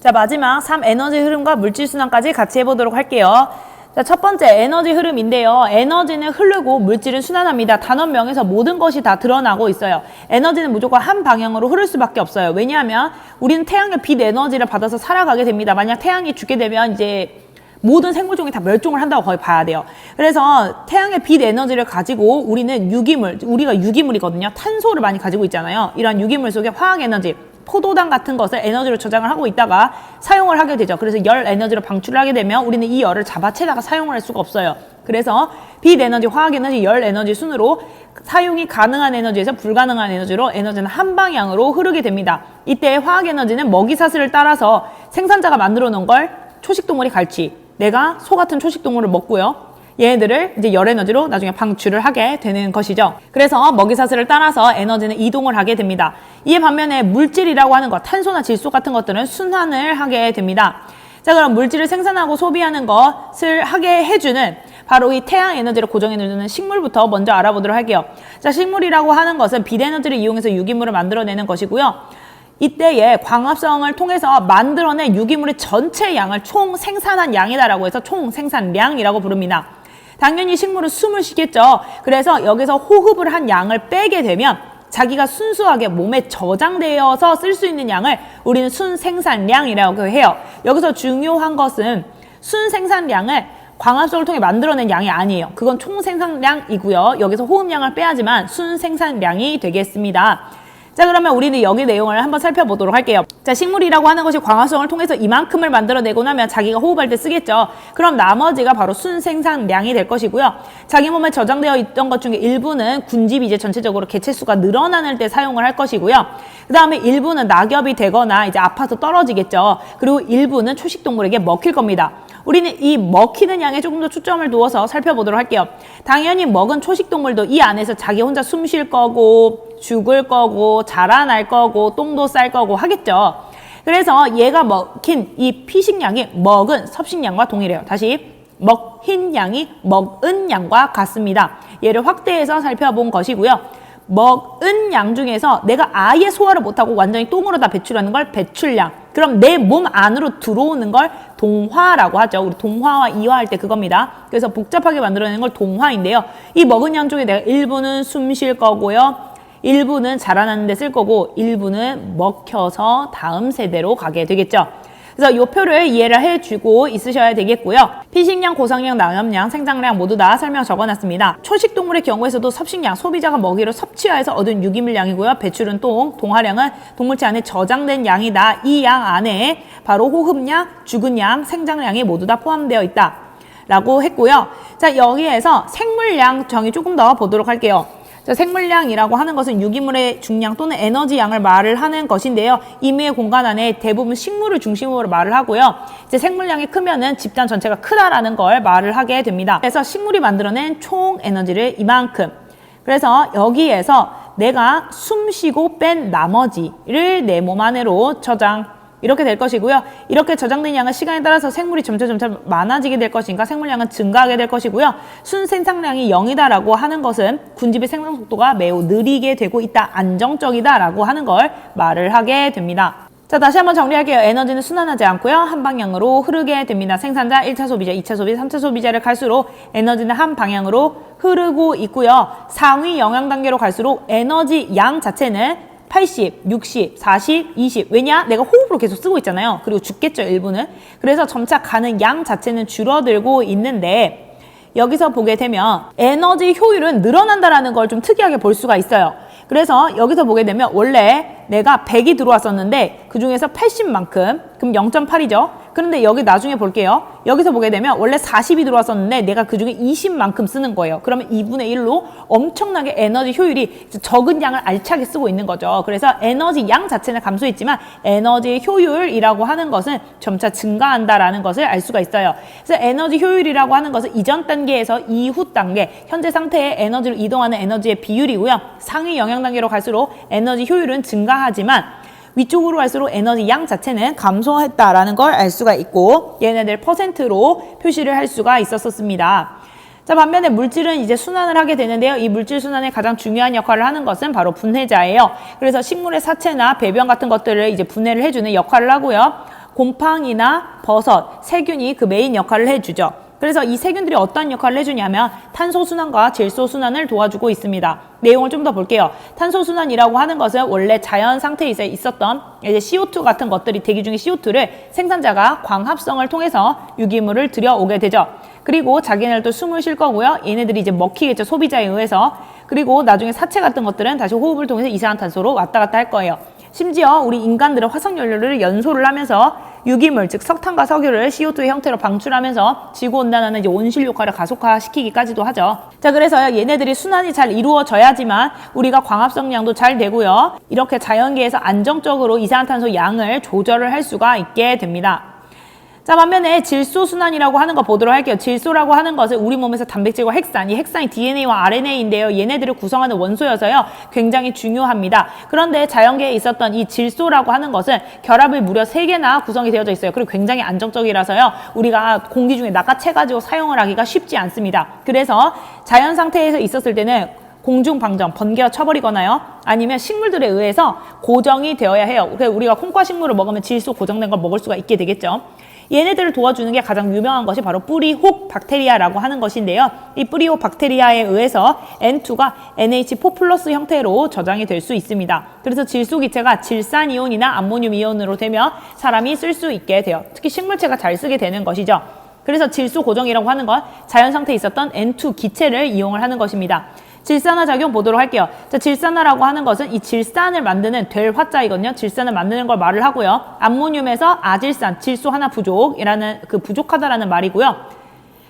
자, 마지막 3 에너지 흐름과 물질 순환까지 같이 해보도록 할게요. 자, 첫 번째 에너지 흐름인데요. 에너지는 흐르고 물질은 순환합니다. 단원명에서 모든 것이 다 드러나고 있어요. 에너지는 무조건 한 방향으로 흐를 수밖에 없어요. 왜냐하면 우리는 태양의 빛 에너지를 받아서 살아가게 됩니다. 만약 태양이 죽게 되면 이제 모든 생물종이 다 멸종을 한다고 거의 봐야 돼요. 그래서 태양의 빛 에너지를 가지고 우리는 유기물, 우리가 유기물이거든요. 탄소를 많이 가지고 있잖아요. 이런 유기물 속에 화학 에너지, 포도당 같은 것을 에너지로 저장을 하고 있다가 사용을 하게 되죠. 그래서 열 에너지로 방출을 하게 되면 우리는 이 열을 잡아채다가 사용을 할 수가 없어요. 그래서 빛 에너지, 화학 에너지, 열 에너지 순으로 사용이 가능한 에너지에서 불가능한 에너지로 에너지는 한 방향으로 흐르게 됩니다. 이때 화학 에너지는 먹이사슬을 따라서 생산자가 만들어 놓은 걸 초식동물이 갈취, 내가 소 같은 초식동물을 먹고요. 얘네들을 이제 열 에너지로 나중에 방출을 하게 되는 것이죠. 그래서 먹이사슬을 따라서 에너지는 이동을 하게 됩니다. 이에 반면에 물질이라고 하는 것, 탄소나 질소 같은 것들은 순환을 하게 됩니다. 자, 그럼 물질을 생산하고 소비하는 것을 하게 해주는 바로 이 태양 에너지를 고정해주는 식물부터 먼저 알아보도록 할게요. 자, 식물이라고 하는 것은 빛 에너지를 이용해서 유기물을 만들어내는 것이고요. 이때에 광합성을 통해서 만들어낸 유기물의 전체 양을 총 생산한 양이다라고 해서 총 생산량이라고 부릅니다. 당연히 식물은 숨을 쉬겠죠. 그래서 여기서 호흡을 한 양을 빼게 되면 자기가 순수하게 몸에 저장되어서 쓸 수 있는 양을 우리는 순생산량이라고 해요. 여기서 중요한 것은 순생산량을 광합성을 통해 만들어낸 양이 아니에요. 그건 총생산량이고요. 여기서 호흡량을 빼야지만 순생산량이 되겠습니다. 자, 그러면 우리는 여기 내용을 한번 살펴보도록 할게요. 자, 식물이라고 하는 것이 광합성을 통해서 이만큼을 만들어내고 나면 자기가 호흡할 때 쓰겠죠. 그럼 나머지가 바로 순생산량이 될 것이고요. 자기 몸에 저장되어 있던 것 중에 일부는 군집이 이제 전체적으로 개체수가 늘어나는 때 사용을 할 것이고요. 그 다음에 일부는 낙엽이 되거나 이제 아파서 떨어지겠죠. 그리고 일부는 초식동물에게 먹힐 겁니다. 우리는 이 먹히는 양에 조금 더 초점을 두어서 살펴보도록 할게요. 당연히 먹은 초식동물도 이 안에서 자기 혼자 숨 쉴 거고 죽을 거고 자라날 거고 똥도 쌀 거고 하겠죠. 그래서 얘가 먹힌 이 피식량이 먹은 섭식량과 동일해요. 다시 먹힌 양이 먹은 양과 같습니다. 얘를 확대해서 살펴본 것이고요. 먹은 양 중에서 내가 아예 소화를 못하고 완전히 똥으로 다 배출하는 걸 배출량, 그럼 내 몸 안으로 들어오는 걸 동화라고 하죠. 우리 동화와 이화할 때 그겁니다. 그래서 복잡하게 만들어내는 걸 동화인데요. 이 먹은 양 중에 내가 일부는 숨 쉴 거고요. 일부는 자라나는 데 쓸 거고 일부는 먹혀서 다음 세대로 가게 되겠죠. 그래서 이 표를 이해를 해주고 있으셔야 되겠고요. 피식량, 고상량, 낙엽량, 생장량 모두 다 설명 적어놨습니다. 초식동물의 경우에서도 섭식량, 소비자가 먹이로 섭취하여서 얻은 유기물량이고요. 배출은 똥, 동화량은 동물체 안에 저장된 양이다. 이 양 안에 바로 호흡량, 죽은 양, 생장량이 모두 다 포함되어 있다 라고 했고요. 자, 여기에서 생물량 정의 조금 더 보도록 할게요. 자, 생물량이라고 하는 것은 유기물의 중량 또는 에너지 양을 말을 하는 것인데요. 임의의 공간 안에 대부분 식물을 중심으로 말을 하고요. 이제 생물량이 크면은 집단 전체가 크다라는 걸 말을 하게 됩니다. 그래서 식물이 만들어낸 총 에너지를 이만큼. 그래서 여기에서 내가 숨 쉬고 뺀 나머지를 내 몸 안으로 저장. 이렇게 될 것이고요. 이렇게 저장된 양은 시간에 따라서 생물이 점점 많아지게 될 것이니까 생물량은 증가하게 될 것이고요. 순생산량이 0이다라고 하는 것은 군집의 생산 속도가 매우 느리게 되고 있다. 안정적이다라고 하는 걸 말을 하게 됩니다. 자, 다시 한번 정리할게요. 에너지는 순환하지 않고요. 한 방향으로 흐르게 됩니다. 생산자 1차 소비자, 2차 소비자, 3차 소비자를 갈수록 에너지는 한 방향으로 흐르고 있고요. 상위 영향 단계로 갈수록 에너지 양 자체는 80, 60, 40, 20. 왜냐? 내가 호흡으로 계속 쓰고 있잖아요. 그리고 죽겠죠, 일부는. 그래서 점차 가는 양 자체는 줄어들고 있는데 여기서 보게 되면 에너지 효율은 늘어난다라는 걸 좀 특이하게 볼 수가 있어요. 그래서 여기서 보게 되면 원래 내가 100이 들어왔었는데 그중에서 80만큼, 그럼 0.8이죠. 그런데 여기 나중에 볼게요. 여기서 보게 되면 원래 40이 들어왔었는데 내가 그중에 20만큼 쓰는 거예요. 그러면 2분의 1로 엄청나게 에너지 효율이 적은 양을 알차게 쓰고 있는 거죠. 그래서 에너지 양 자체는 감소했지만 에너지 효율이라고 하는 것은 점차 증가한다라는 것을 알 수가 있어요. 그래서 에너지 효율이라고 하는 것은 이전 단계에서 이후 단계, 현재 상태의 에너지로 이동하는 에너지의 비율이고요. 상위 영향 단계로 갈수록 에너지 효율은 증가하지만 위쪽으로 갈수록 에너지 양 자체는 감소했다라는 걸 알 수가 있고 얘네들 퍼센트로 표시를 할 수가 있었습니다. 자, 반면에 물질은 이제 순환을 하게 되는데요. 이 물질 순환에 가장 중요한 역할을 하는 것은 바로 분해자예요. 그래서 식물의 사체나 배변 같은 것들을 이제 분해를 해주는 역할을 하고요. 곰팡이나 버섯, 세균이 그 메인 역할을 해주죠. 그래서 이 세균들이 어떤 역할을 해주냐면 탄소순환과 질소순환을 도와주고 있습니다. 내용을 좀 더 볼게요. 탄소순환이라고 하는 것은 원래 자연 상태에서 있었던 이제 CO2 같은 것들이 대기 중에 CO2를 생산자가 광합성을 통해서 유기물을 들여오게 되죠. 그리고 자기네들도 숨을 쉴 거고요. 얘네들이 이제 먹히겠죠. 소비자에 의해서. 그리고 나중에 사체 같은 것들은 다시 호흡을 통해서 이산화탄소로 왔다 갔다 할 거예요. 심지어 우리 인간들은 화석연료를 연소를 하면서 유기물, 즉 석탄과 석유를 CO2의 형태로 방출하면서 지구온난화는 이제 온실 효과를 가속화시키기까지도 하죠. 자, 그래서 얘네들이 순환이 잘 이루어져야지만 우리가 광합성량도 잘 되고요. 이렇게 자연계에서 안정적으로 이산화탄소 양을 조절을 할 수가 있게 됩니다. 자, 반면에 질소순환이라고 하는 거 보도록 할게요. 질소라고 하는 것은 우리 몸에서 단백질과 핵산, 이 핵산이 DNA와 RNA인데요. 얘네들을 구성하는 원소여서요. 굉장히 중요합니다. 그런데 자연계에 있었던 이 질소라고 하는 것은 결합을 무려 3개나 구성이 되어져 있어요. 그리고 굉장히 안정적이라서요. 우리가 공기 중에 낚아채가지고 사용을 하기가 쉽지 않습니다. 그래서 자연 상태에서 있었을 때는 공중방전, 번개가 쳐버리거나요. 아니면 식물들에 의해서 고정이 되어야 해요. 그래서 우리가 콩과 식물을 먹으면 질소 고정된 걸 먹을 수가 있게 되겠죠. 얘네들을 도와주는 게 가장 유명한 것이 바로 뿌리혹 박테리아라고 하는 것인데요. 이 뿌리혹 박테리아에 의해서 N2가 NH4 플러스 형태로 저장이 될 수 있습니다. 그래서 질소기체가 질산이온이나 암모늄 이온으로 되면 사람이 쓸 수 있게 돼요. 특히 식물체가 잘 쓰게 되는 것이죠. 그래서 질소 고정이라고 하는 건 자연 상태에 있었던 N2 기체를 이용을 하는 것입니다. 질산화 작용 보도록 할게요. 자, 질산화라고 하는 것은 이 질산을 만드는 될 화자이거든요. 질산을 만드는 걸 말을 하고요. 암모늄에서 아질산, 질소 하나 부족이라는 그 부족하다라는 말이고요.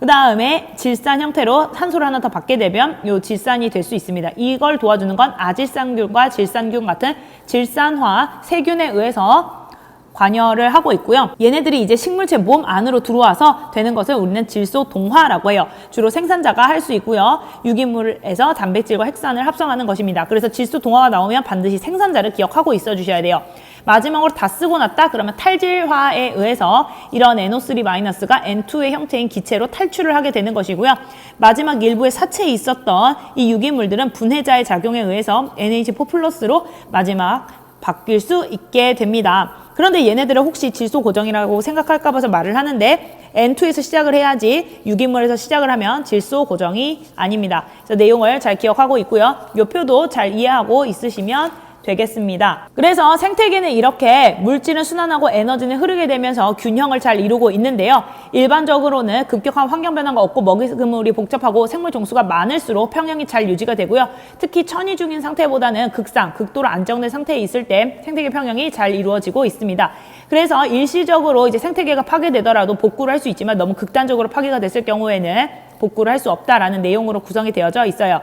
그 다음에 질산 형태로 산소를 하나 더 받게 되면 요 질산이 될 수 있습니다. 이걸 도와주는 건 아질산균과 질산균 같은 질산화 세균에 의해서 관여를 하고 있고요. 얘네들이 이제 식물체 몸 안으로 들어와서 되는 것을 우리는 질소 동화라고 해요. 주로 생산자가 할 수 있고요. 유기물에서 단백질과 핵산을 합성하는 것입니다. 그래서 질소 동화가 나오면 반드시 생산자를 기억하고 있어 주셔야 돼요. 마지막으로 다 쓰고 났다 그러면 탈질화에 의해서 이런 NO3-가 N2의 형태인 기체로 탈출을 하게 되는 것이고요. 마지막 일부의 사체에 있었던 이 유기물들은 분해자의 작용에 의해서 NH4 플러스로 마지막 바뀔 수 있게 됩니다. 그런데 얘네들은 혹시 질소 고정이라고 생각할까 봐서 말을 하는데 N2에서 시작을 해야지 유기물에서 시작을 하면 질소 고정이 아닙니다. 그래서 내용을 잘 기억하고 있고요. 이 표도 잘 이해하고 있으시면 되겠습니다. 그래서 생태계는 이렇게 물질은 순환하고 에너지는 흐르게 되면서 균형을 잘 이루고 있는데요. 일반적으로는 급격한 환경 변화가 없고 먹이물이 복잡하고 생물 종수가 많을수록 평형이 잘 유지가 되고요. 특히 천이 중인 상태보다는 극도로 안정된 상태에 있을 때 생태계 평형이 잘 이루어지고 있습니다. 그래서 일시적으로 이제 생태계가 파괴되더라도 복구를 할 수 있지만 너무 극단적으로 파괴가 됐을 경우에는 복구를 할 수 없다라는 내용으로 구성이 되어져 있어요.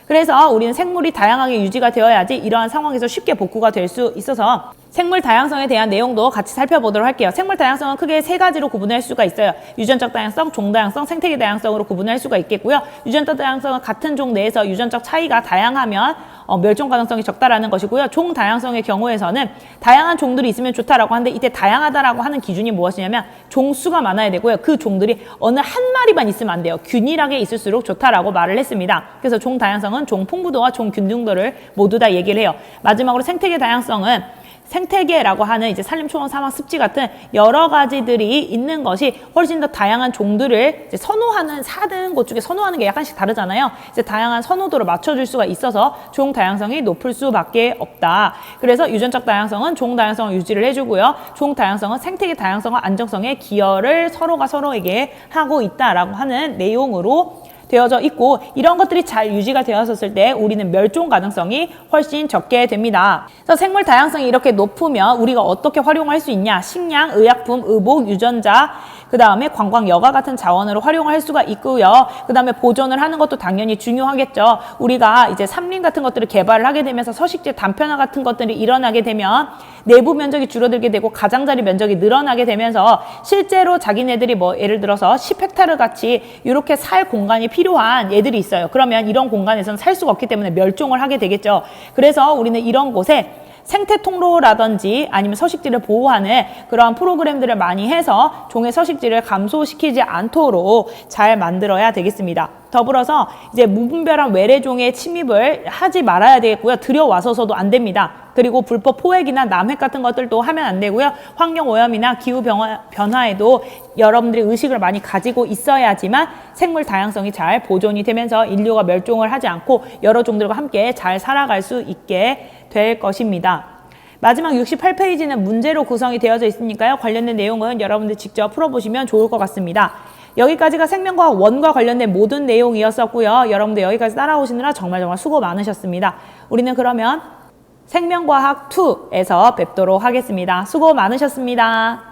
그래서 우리는 생물이 다양하게 유지가 되어야지 이러한 상황에서 쉽게 복구가 될 수 있어서 생물 다양성에 대한 내용도 같이 살펴보도록 할게요. 생물 다양성은 크게 3가지로 구분할 수가 있어요. 유전적 다양성, 종 다양성, 생태계 다양성으로 구분할 수가 있겠고요. 유전적 다양성은 같은 종 내에서 유전적 차이가 다양하면 멸종 가능성이 적다라는 것이고요. 종 다양성의 경우에서는 다양한 종들이 있으면 좋다라고 하는데 이때 다양하다라고 하는 기준이 무엇이냐면 종수가 많아야 되고요. 그 종들이 어느 한 마리만 있으면 안 돼요. 균일하게 있을수록 좋다라고 말을 했습니다. 그래서 종 다양성은 종 풍부도와 종 균등도를 모두 다 얘기를 해요. 마지막으로 생태계 다양성은 생태계라고 하는 이제 산림, 초원, 사막, 습지 같은 여러 가지들이 있는 것이 훨씬 더 다양한 종들을 이제 선호하는 사는 곳 중에 선호하는 게 약간씩 다르잖아요. 이제 다양한 선호도를 맞춰줄 수가 있어서 종 다양성이 높을 수밖에 없다. 그래서 유전적 다양성은 종 다양성을 유지를 해주고요. 종 다양성은 생태계 다양성과 안정성에 기여를 서로가 서로에게 하고 있다라고 하는 내용으로 되어져 있고 이런 것들이 잘 유지가 되었을 때 우리는 멸종 가능성이 훨씬 적게 됩니다. 그래서 생물 다양성이 이렇게 높으면 우리가 어떻게 활용할 수 있냐? 식량, 의약품, 의복, 유전자, 그 다음에 관광, 여가 같은 자원으로 활용을 할 수가 있고요. 그 다음에 보존을 하는 것도 당연히 중요하겠죠. 우리가 이제 삼림 같은 것들을 개발을 하게 되면서 서식지 단편화 같은 것들이 일어나게 되면 내부 면적이 줄어들게 되고 가장자리 면적이 늘어나게 되면서 실제로 자기네들이 뭐 예를 들어서 10헥타르 같이 이렇게 살 공간이 필요한 애들이 있어요. 그러면 이런 공간에서는 살 수가 없기 때문에 멸종을 하게 되겠죠. 그래서 우리는 이런 곳에 생태 통로라든지 아니면 서식지를 보호하는 그러한 프로그램들을 많이 해서 종의 서식지를 감소시키지 않도록 잘 만들어야 되겠습니다. 더불어서 이제 무분별한 외래종의 침입을 하지 말아야 되겠고요. 들여와서도 안 됩니다. 그리고 불법 포획이나 남획 같은 것들도 하면 안 되고요. 환경오염이나 기후변화에도 여러분들이 의식을 많이 가지고 있어야지만 생물 다양성이 잘 보존이 되면서 인류가 멸종을 하지 않고 여러 종들과 함께 잘 살아갈 수 있게 될 것입니다. 마지막 68페이지는 문제로 구성이 되어져 있으니까요. 관련된 내용은 여러분들 직접 풀어보시면 좋을 것 같습니다. 여기까지가 생명과학 1과 관련된 모든 내용이었었고요. 여러분들 여기까지 따라오시느라 정말 수고 많으셨습니다. 우리는 그러면 생명과학 2에서 뵙도록 하겠습니다. 수고 많으셨습니다.